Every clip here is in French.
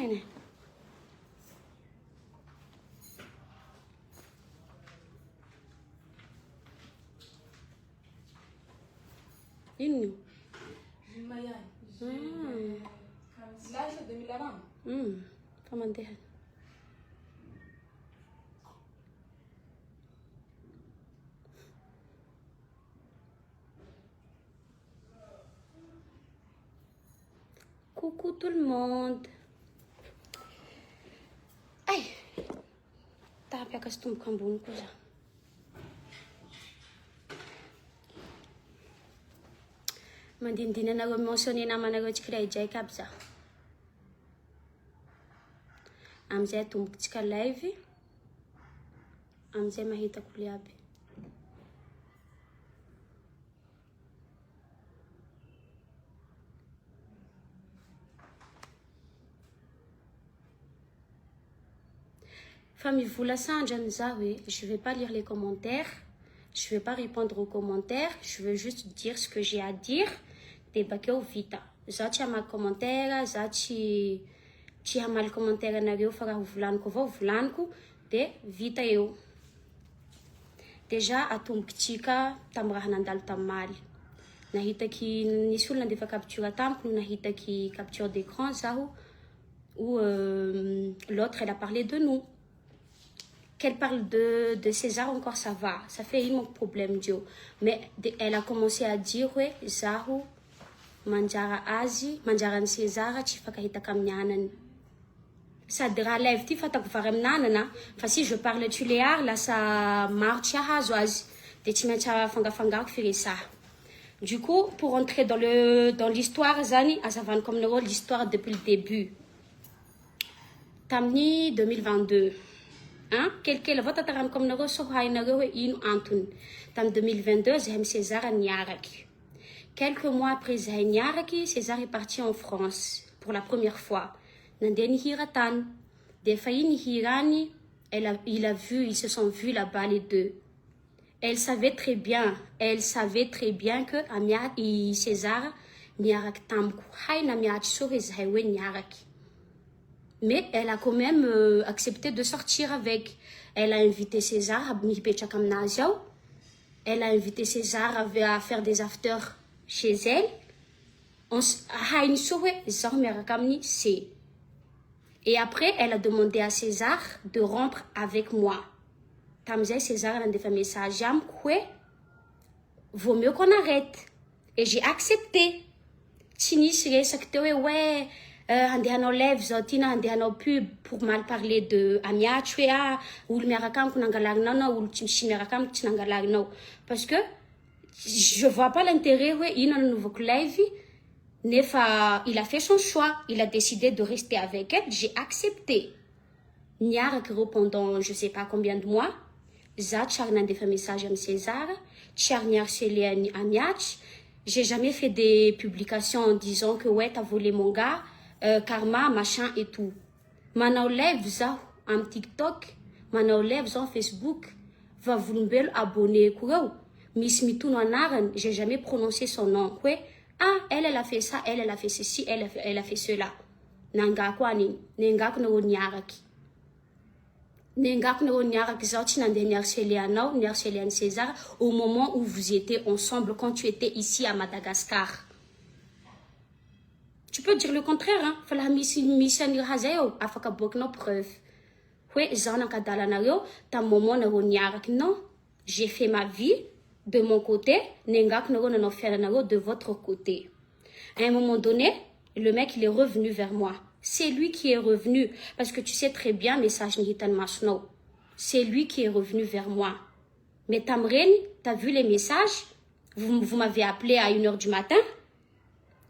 Ine. Ino? Famandeha. Coucou tout le monde. Aïe. T'as pas qu'à se tomber comme bon cosa. Mandindina na emotionné namanareo tsikiraidraiky aby za. Amizay tombotsika live. Amizay mahitako le aby. Famille Voula Sanjan Zawe, je vais pas lire les commentaires. Je vais pas répondre aux commentaires. Je veux juste dire ce que j'ai à dire. Débaquer au vita. Zati ama commentaire, zati hamal commentaire nareo fara volaniko avao volaniko de vita eo. Déjà atombotsika tam raha nandalo tamaly. Nahitaky nisy olona ndefa capture tamiko, nahitaky capture d'écran zaho où l'autre elle a parlé de nous. Qu'elle parle de César encore ça va, ça fait un problème Dio. Mais elle a commencé à dire ouais Zaho manjara azy manjara César tsy fakahitaka amin'ny anany. Sady raha live ty fatako vary amin'anana fa si je parle tu les arts là ça maro tsy ahazo azy de tsy maintsy afangafangaro firesaha. Du coup pour rentrer dans l'histoire zany azavaniko aminareo l'histoire depuis le début. Tamin'ny 2022 hein quelqu'un va tataraniko aminareo so hainareo hoe ino antony. Tamin'ny 2022 zahay César niaraky. Quelques mois après zahay niaraky, César est parti en France pour la première fois. Nandeha nihira tany. Des fois nihirany, ils se sont vus là-bas les deux. Elle savait très bien que César niaraky tamiko. Haina miatry so hoe zahay hoe niaraky. Mais elle a quand même accepté de sortir avec. Elle a invité César à mihipetraka aminazy ao. Elle a invité César à faire des afters chez elle. Hainy so hoe zaho miaraka aminy C. Et après, elle a demandé à César de rompre avec moi. Tamzay César a fait un message amiko hoe vaut mieux qu'on arrête. Et j'ai accepté. Tsy nisy resaky teo hoe ouais andehanao live zao ty na andehanao pub pour mal parler de amiatry hoe olo miaraka amiko nangalarinao na olo tsy miaraka amiko tsy nangalarinao. Parce que je vois pas l'intérêt hoe ino nanovako live nefa il a fait son choix, il a décidé de rester avec elle, j'ai accepté. Niaraky pendant je sais pas combien de mois. Za tsy ary nandefa message am César, tsy ary niharcelé amiatry. J'ai jamais fait des publications en disant que ouais t'as volé mon gars, karma, machin et tout. Manao live zaho am TikTok, manao live zaho Facebook, va volombelo abonné kureo. Miss mitono anarany, j'ai jamais prononcé son nom. Ouais, elle a fait ça, elle a fait ceci, elle a fait cela. Nangako aniny, nengako na niaraki. Nengako na niaraki zao tsy nandeha niharcelé anao, niharcelé an César au moment où vous étiez ensemble quand tu étais ici à Madagascar. Tu peux dire le contraire, hein? Fala misy raha zay ao, afaka aboakinao preuve. Hoe zaho nankadalanareo tam moment nareo niaraky. Non, j'ai fait ma vie de mon côté, nengako nareo nanao fiainanareo de votre côté. À un moment donné, le mec il est revenu vers moi. C'est lui qui est revenu parce que tu sais très bien message ni hitan masno. C'est lui qui est revenu vers moi. Mais Tamren, t'as vu les messages? Vous m'avez appelé à 1h du matin.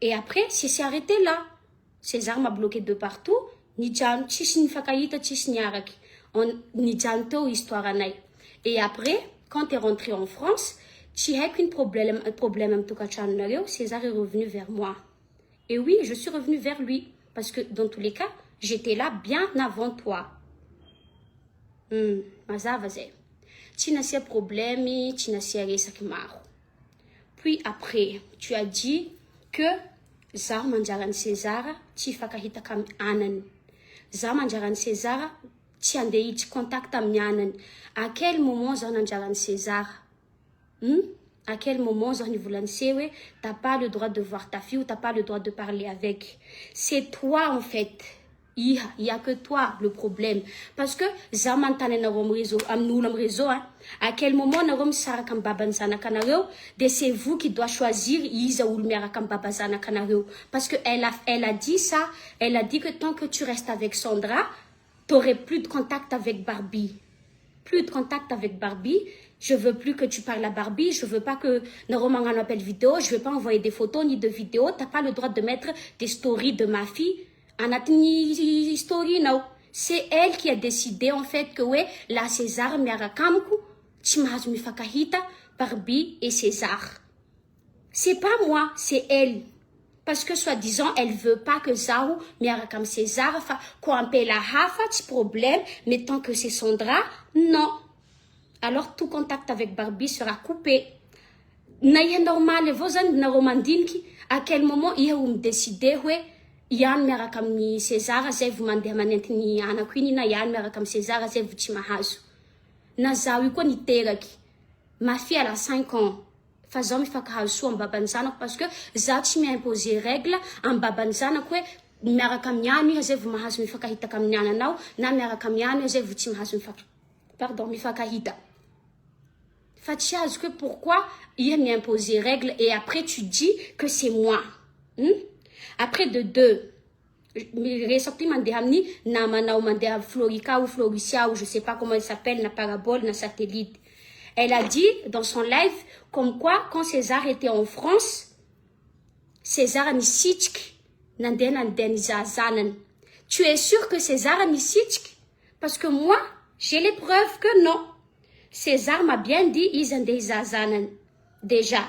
Et après, c'est arrêté là. César m'a bloqué de partout. Nijan tchisni fakaita tchisniarak. On nijanto histoire anay. Et après, quand t'es rentré en France, tu as qu'un problème en tout cas. César est revenu vers moi. Et oui, je suis revenue vers lui. Parce que dans tous les cas, j'étais là bien avant toi. Mazavaze. Tu n'as pas de problème, tu n'as pas de maro. Puis après, tu as dit que Zaho manjaran César, tu fakahita kam anan. za mandrarany César tsy andeha hiditra contact amin'ny anany. À quel moment za nandrarany César? À quel moment za nivolany se hoe t'as pas le droit de voir ta fille ou t'as pas le droit de parler avec. C'est toi en fait. Il y a que toi le problème. Parce que za manontany anareo amin'ny réseau, amin'olo amin'ny réseau, hein. À quel moment nareo misaraka amin'ny baban'ny zanakanareo, de c'est vous qui doit choisir iza olo miaraka amin'ny baba zanakanareo. Parce que elle a dit ça, elle a dit que tant que tu restes avec Sandra, t'aurais plus de contact avec Barbie. Plus de contact avec Barbie. Je veux plus que tu parles à Barbie. Je veux pas que nareo magnano appel vidéo. Je veux pas envoyer des photos ni de vidéos. T'as pas le droit de mettre des stories de ma fille. Anatiny story nao. C'est elle qui a décidé en fait que ouais, la César miaraka amiko tsy mahazo mifankahita Barbie et César. C'est pas moi, c'est elle. Parce que soi-disant, elle veut pas que zaho miaraka am César fa ko ampela hafa tsy problème, mais tant que c'est Sandra, non. Alors tout contact avec Barbie sera coupé. Na iha normal avao zany nareo mandiniky, à quel moment iha ho midécider hoe ihany miaraka amin'ny César zay vo mandeha manentiny anako iny na ihany miaraka amin'ny César zay vo tsy mahazo. Na zaho io koa niteraky. Ma fille elle a 5 ans. Fa zaho mifankahazo soa amin'ny baban'ny zanako parce que zaho tsy mi-imposer règle amin'ny baban'ny zanako hoe miaraka amin'ny ano iha zay vo mahazo mifankahitaka amin'ny ananao na miaraka amin'ny ano iha zay vo tsy mahazo mifankahita. Fa tsy azo que pourquoi iha mi-imposer règle et après tu dis que c'est moi. Après de deux, ressorti mandeha amin'ny namanao mandeha Florica ou Floricia ou je sais pas comment elle s'appelle, na parabole, na satellite. Elle a dit dans son live comme quoi quand César était en France, César nisitsk nandeha nandeha zanany. Tu es sûr que César nisitsk? Parce que moi, j'ai les preuves que non. César m'a bien dit ils andeha zanany déjà.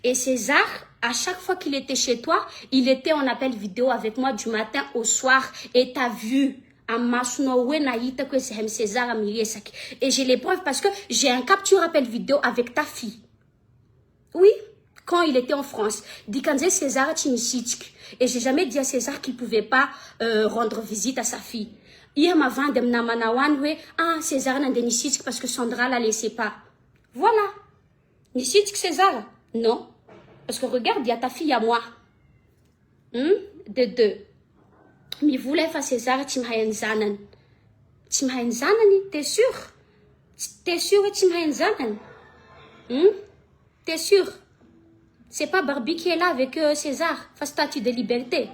Et César, à chaque fois qu'il était chez toi, il était en appel vidéo avec moi du matin au soir. Et t'as vu, et j'ai les preuves parce que j'ai un capture appel vidéo avec ta fille. Oui, quand il était en France. César et j'ai jamais dit à César qu'il pouvait pas rendre visite à sa fille. Hier, ma vente César n'a pas parce que Sandra la laissait pas. Voilà. César? Non. Parce que regarde, il y a ta fille à moi. De deux. Mais voulait faire César, tu m'as zanan. Tu m'as zanan, t'es sûr? T'es sûr que tu m'as zanan? T'es sûr? C'est pas Barbie qui est là avec César, face statut de liberté.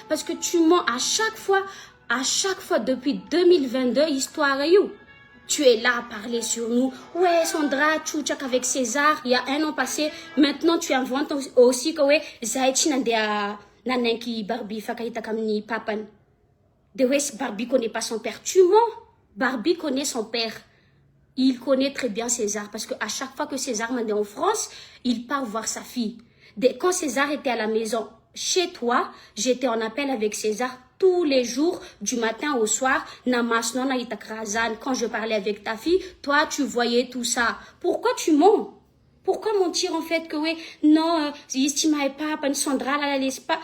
Parce que tu mens à chaque fois depuis 2022, histoire tu es là à parler sur nous. Ouais, Sandra, tchouchak avec César, il y a un an passé. Maintenant, tu inventes aussi que ouais, Zaïchi nanenki Barbie fakahita kamni papan. De ouais, Barbie connaît pas son père. Tu mens. Barbie connaît son père. Il connaît très bien César parce que à chaque fois que César m'a dit en France, il part voir sa fille. Quand César était à la maison, chez toi, j'étais en appel avec César tous les jours, du matin au soir. Quand je parlais avec ta fille, toi, tu voyais tout ça. Pourquoi tu mens? Pourquoi mentir en fait que oui, non, pas, Sandra, la laisse pas.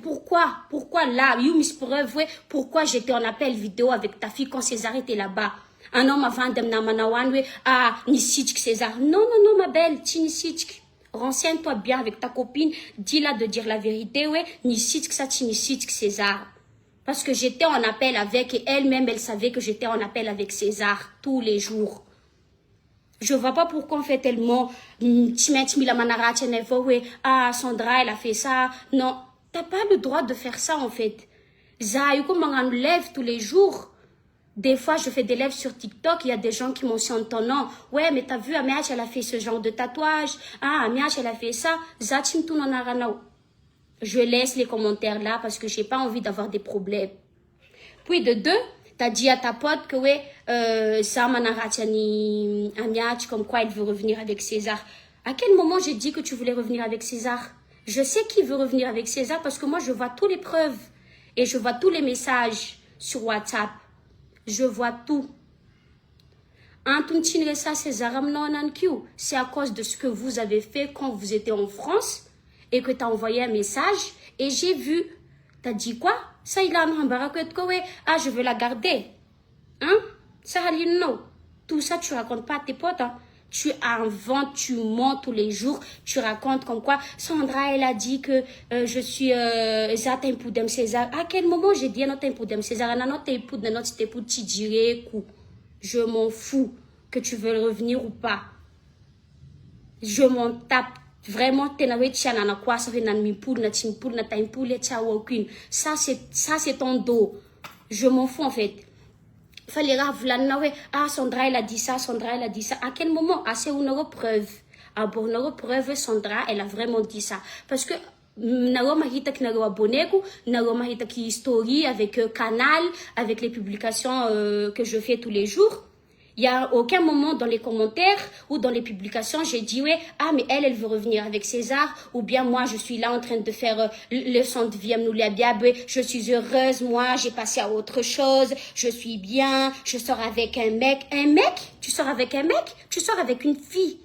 Pourquoi là, pourquoi j'étais en appel vidéo avec ta fille quand César était là-bas? Un homme avant de César. Non, ma belle, Tinichik. Renseigne-toi bien avec ta copine, dis-la de dire la vérité, ouais, César. Parce que j'étais en appel avec, et elle-même, elle savait que j'étais en appel avec César, tous les jours. Je vois pas pourquoi on fait tellement, ah, Sandra, elle a fait ça. Non, t'as pas le droit de faire ça, en fait. Zaïko m'en lève tous les jours. Des fois, je fais des lives sur TikTok, il y a des gens qui mentionnent ton nom. Ouais, mais t'as vu, Amiach, elle a fait ce genre de tatouage. Ah, Amiach, elle a fait ça. Zatim tout non. Je laisse les commentaires là parce que j'ai pas envie d'avoir des problèmes. Puis de deux, t'as dit à ta pote que ouais, ça manaratiani Amiach, comme quoi elle veut revenir avec César. À quel moment j'ai dit que tu voulais revenir avec César? Je sais qui veut revenir avec César parce que moi, je vois toutes les preuves et je vois tous les messages sur WhatsApp. Je vois tout. Antontine ça César c'est à cause de ce que vous avez fait quand vous étiez en France et que tu as envoyé un message et j'ai vu. T'as dit quoi? Ça il a ah je veux la garder. Hein? Ça non. Tout ça tu racontes pas à tes potes. Hein? Tu inventes, tu mens tous les jours, tu racontes comme quoi Sandra elle a dit que je suis zata impudem César. À quel moment j'ai dit notre impudem César? Notre impudem notre époux tidiré coup. Je m'en fous que tu veux revenir ou pas. Je m'en tape. Vraiment, ça c'est ton dos. Je m'en fous en fait. Fallait ah Sandra elle a dit ça, Sandra elle a dit ça. À quel moment? Ah c'est une preuve. Ah pour une preuve, Sandra elle a vraiment dit ça. Parce que abonné qui story avec canal, avec les publications que je fais tous les jours. Il y a aucun moment dans les commentaires ou dans les publications j'ai dit ouais ah mais elle veut revenir avec César ou bien moi je suis là en train de faire le son de Viam Nouliabiabe, je suis heureuse, moi j'ai passé à autre chose, je suis bien, je sors avec un mec. Tu sors avec un mec? Tu sors avec une fille.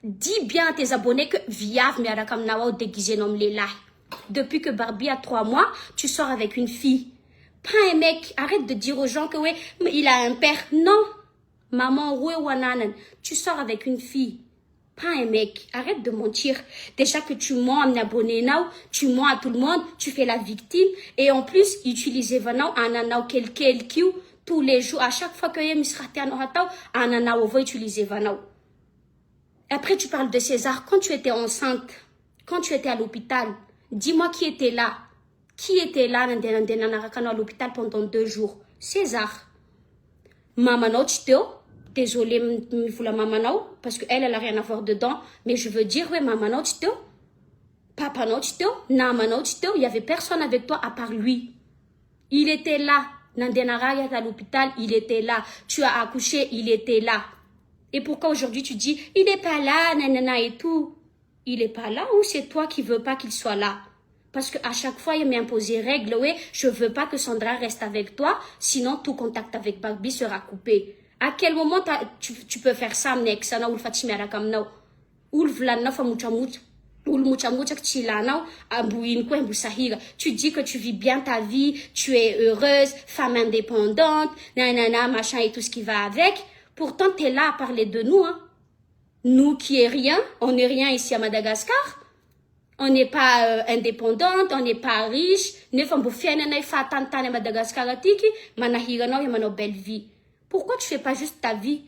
Dis bien à tes abonnés que Viav mais Arakam Nawa déguisé nom les là. Depuis que Barbie a 3 mois, tu sors avec une fille. Pas un mec. Arrête de dire aux gens que ouais, mais il a un père. Non. Maman, tu sors avec une fille, pas un mec. Arrête de mentir. Déjà que tu mens à un abonné now, tu mens à tout le monde, tu fais la victime. Et en plus, utiliser maintenant un anao quelqu'un tous les jours. À chaque fois que y a un anao, on va utiliser vanao. Après, tu parles de César. Quand tu étais enceinte, quand tu étais à l'hôpital, dis-moi qui était là. Qui était là à l'hôpital pendant 2 jours? César. Maman, désolée, la maman, parce qu'elle a rien à voir dedans, mais je veux dire, ouais, maman, papa, il y avait personne avec toi à part lui. Il était là. Nandenara à l'hôpital, il était là. Tu as accouché, il était là. Et pourquoi aujourd'hui tu dis, il est pas là, nanana et tout? Il est pas là ou c'est toi qui veux pas qu'il soit là? Parce qu'à chaque fois, il m'impose des règles. Ouais, je veux pas que Sandra reste avec toi, sinon tout contact avec Barbie sera coupé. À quel moment tu peux faire ça, mec? Ça n'a ou le fatimera comme nous. Ou le vlana fa mouchamouch. Ou le mouchamouch que tu l'as now. Tu dis que tu vis bien ta vie, tu es heureuse, femme indépendante, nanana, machin et tout ce qui va avec. Pourtant, tu es là à parler de nous, hein. Nous qui est rien, on n'est rien ici à Madagascar. On n'est pas indépendante, on n'est pas riche. Belle vie. Pourquoi tu fais pas juste ta vie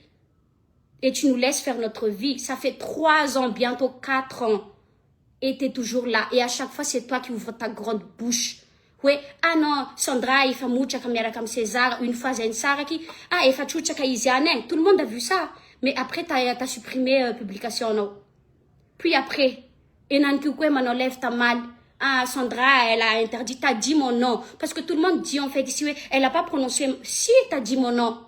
et tu nous laisses faire notre vie? Ça fait 3 ans, bientôt 4 ans. Et tu es toujours là. Et à chaque fois, c'est toi qui ouvres ta grande bouche. Oui, ah non, Sandra, il fait moucha comme César, une fois Zensara qui, ah, il fait choucha kaisiane. Tout le monde a vu ça. Mais après, t'as supprimé publication, non? Puis après, et Nankukwe m'enlève ta mal. Ah, Sandra, elle a interdit, t'as dit mon nom. Parce que tout le monde dit, en fait, ici, elle n'a pas prononcé, si, t'as dit mon nom.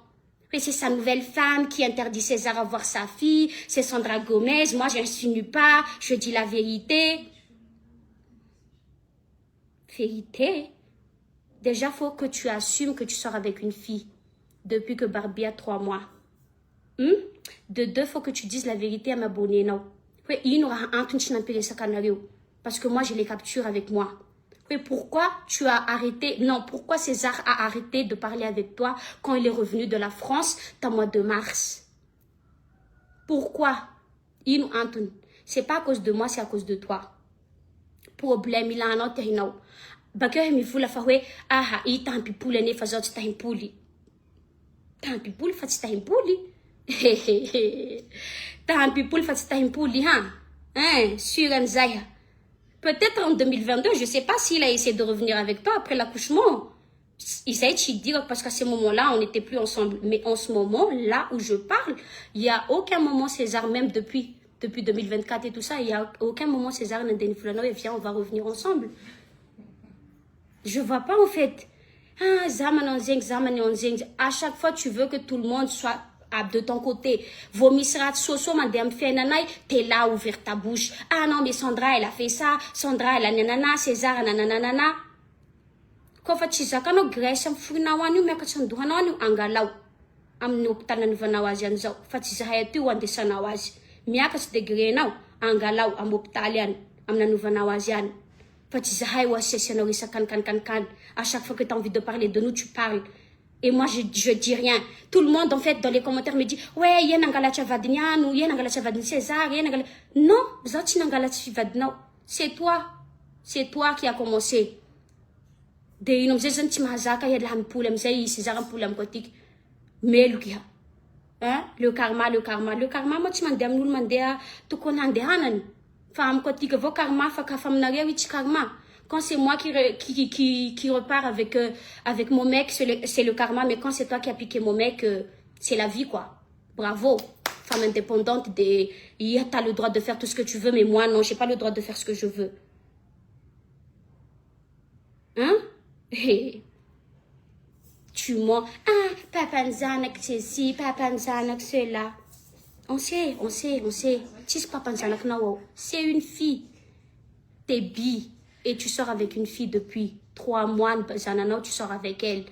Mais c'est sa nouvelle femme qui interdit César à voir sa fille. C'est Sandra Gomez. Moi, je n'insinue pas. Je dis la vérité. Vérité? Déjà, faut que tu assumes que tu sors avec une fille. Depuis que Barbie a 3 mois. De 2, faut que tu dises la vérité à m'abonner, non? Oui, il y aura un parce que moi, je les capture avec moi. Oui, pourquoi tu as arrêté? Non, pourquoi César a arrêté de parler avec toi quand il est revenu de la France au mois de mars? Pourquoi? Il nous Anton. C'est pas à cause de moi, c'est à cause de toi. Problème, il a un autre non. Bakay mi fula fa we aha i tampi pule ne fa zot tahimpuli. Tampi pule fa tahimpuli. Tampi pule fa tahimpuli ha. Hein, sur un zaya. Peut-être en 2022, je sais pas s'il a essayé de revenir avec toi après l'accouchement. Il s'est dit parce qu'à ce moment-là, on n'était plus ensemble. Mais en ce moment, là où je parle, il n'y a aucun moment César, même depuis 2024 et tout ça, il n'y a aucun moment César n'a dit et viens, on va revenir ensemble. Je vois pas en fait. Ah, à chaque fois, tu veux que tout le monde soit de ton côté. Vomissera soso madame Fenanay, t'es là, ouvrir ta bouche. Ah non, mais Sandra, elle a fait ça. Sandra, elle a nanana, César, nanana. Quand fait ça, quand on grèce, on fout na wanu, mais quand on doit na wanu, angalaw. amin'ny hôpital nanovanao azy an'izao fa tsy zahay aty ho andesanao azy miakatsy degrenao angalao amin'ny hôpital ihany amin'ny nanovanao azy ihany fa tsy zahay ho asiasianao resakan-kan à chaque fois que tu as envie de parler de nous tu parles et moi je dis rien tout le monde en fait dans les commentaires me dit ouais yena angalatry vadiny any ou yena angalatry vadiny César yena angala non zaho tsy nangalatsy vadinao c'est toi qui a commencé de ino amizay zany tsy mahazaka iala mipoly amizay César mipoly amiko atiky meloky ha hein le karma moi tsy mandeha amin'olo mandeha tokony handehanany fa amiko atiky avao karma fa kafa aminareo itsy karma quand c'est moi qui repars avec mon mec c'est le karma mais quand c'est toi qui as piqué mon mec c'est la vie quoi bravo femme indépendante t'as le droit de faire tout ce que tu veux mais moi non j'ai pas le droit de faire ce que je veux hein tu mens ah papa nzanak c'est ci papa nzanak c'est là on sait tis papa nzanak nao c'est une fille t'es bi et tu sors avec une fille depuis 3 mois zananao tu sors avec elle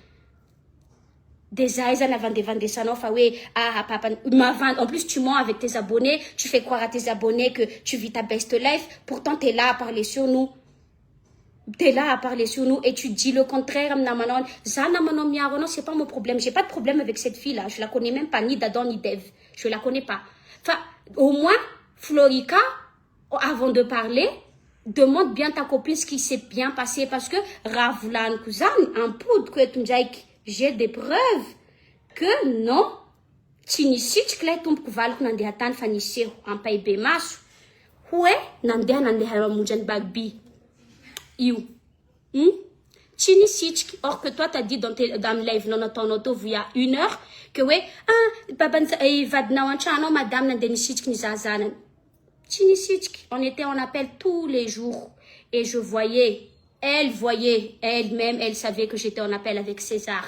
déjà ils en avaient ça non fa ouais ah papa en plus tu mens avec tes abonnés tu fais croire à tes abonnés que tu vis ta best life pourtant t'es là à parler sur nous et tu dis le contraire. Non, c'est pas mon problème. J'ai pas de problème avec cette fille-là. Je la connais même pas, ni d'Adam, ni d'Ève. Je la connais pas. Enfin, au moins, Florica, avant de parler, demande bien ta copine ce qui s'est bien passé. Parce que Ravlan Kuzan, un poudre que tu me dis, j'ai des preuves que non. Tinisi, tu clés ton pouvoir, nande atan fanissé, en paye bémas. Ouais, nande munjan bagbi. Or que toi t'as dit dans le live non ton auto il y a 1 heure que ouais papa madame on était en appel tous les jours et je voyais elle-même elle savait que j'étais en appel avec César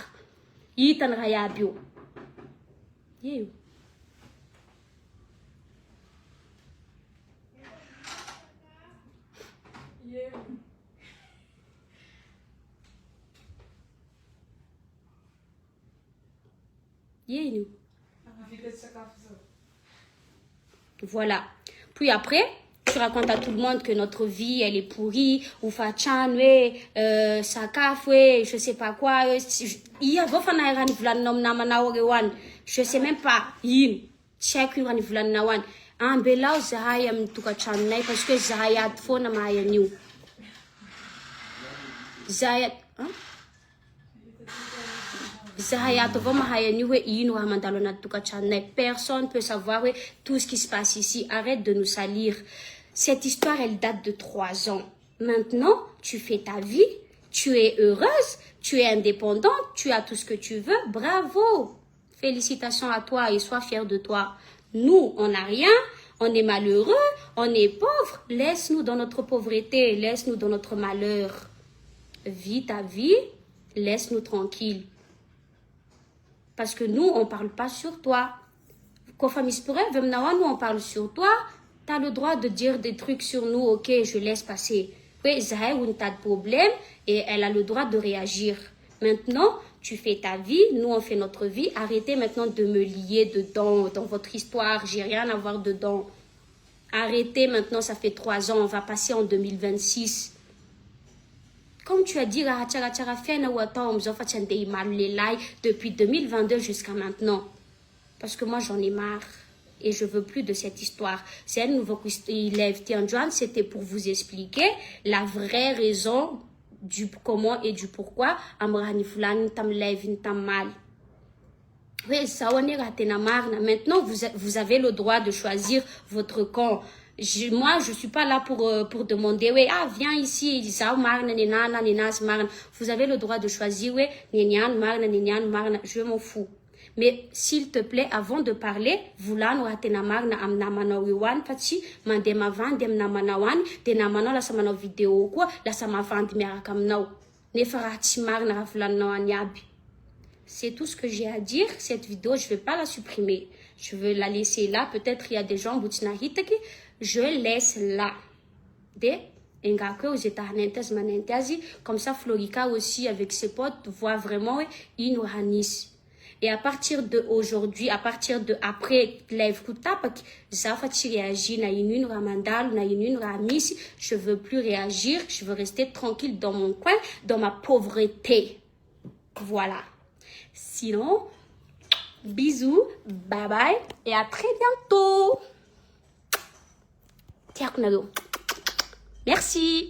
voilà. Puis après, tu racontes à tout le monde que notre vie, elle est pourrie, ou fachan, sakaf, je sais pas quoi. Je sais même pas. Check un belao zahayam tukachanai parce que zahayat fona mayanyu. Zahayat, hein? Personne ne peut savoir tout ce qui se passe ici. Arrête de nous salir. Cette histoire, elle date de 3 ans. Maintenant, tu fais ta vie, tu es heureuse, tu es indépendante, tu as tout ce que tu veux. Bravo! Félicitations à toi et sois fière de toi. Nous, on n'a rien, on est malheureux, on est pauvre. Laisse-nous dans notre pauvreté, laisse-nous dans notre malheur. Vis ta vie, laisse-nous tranquilles. Parce que nous, on ne parle pas sur toi. Quand nous, on parle sur toi, tu as le droit de dire des trucs sur nous. Ok, je laisse passer. Oui, Zahé, on a de problème et elle a le droit de réagir. Maintenant, tu fais ta vie, nous, on fait notre vie. Arrêtez maintenant de me lier dedans, dans votre histoire. J'ai rien à voir dedans. Arrêtez maintenant, ça fait 3 ans. On va passer en 2026. Comme tu as dit, depuis 2022 jusqu'à maintenant. Parce que moi, j'en ai marre. Et je veux plus de cette histoire. C'est un nouveau élève Tianjuan. C'était pour vous expliquer la vraie raison du comment et du pourquoi. Oui, ça on est raté na marne. Maintenant, vous avez le droit de choisir votre camp. Moi, je suis pas là pour demander, oui, viens ici, vous avez le droit de choisir, oui, je m'en fous. Mais s'il te plaît, avant de parler, vous là, nous vidéo quoi, là ça m'a vendu c'est tout ce que j'ai à dire. Cette vidéo, je vais pas la supprimer. Je vais la laisser là. Peut-être il y a des gens je laisse là. Comme ça, Florica aussi, avec ses potes, voit vraiment Inouranis. Et à partir de aujourd'hui, à partir de après lève kutapa, zafati réagir na une ramandal, na une ramisi, je veux plus réagir, je veux rester tranquille dans mon coin, dans ma pauvreté. Voilà. Sinon, bisous, bye bye et à très bientôt. Merci.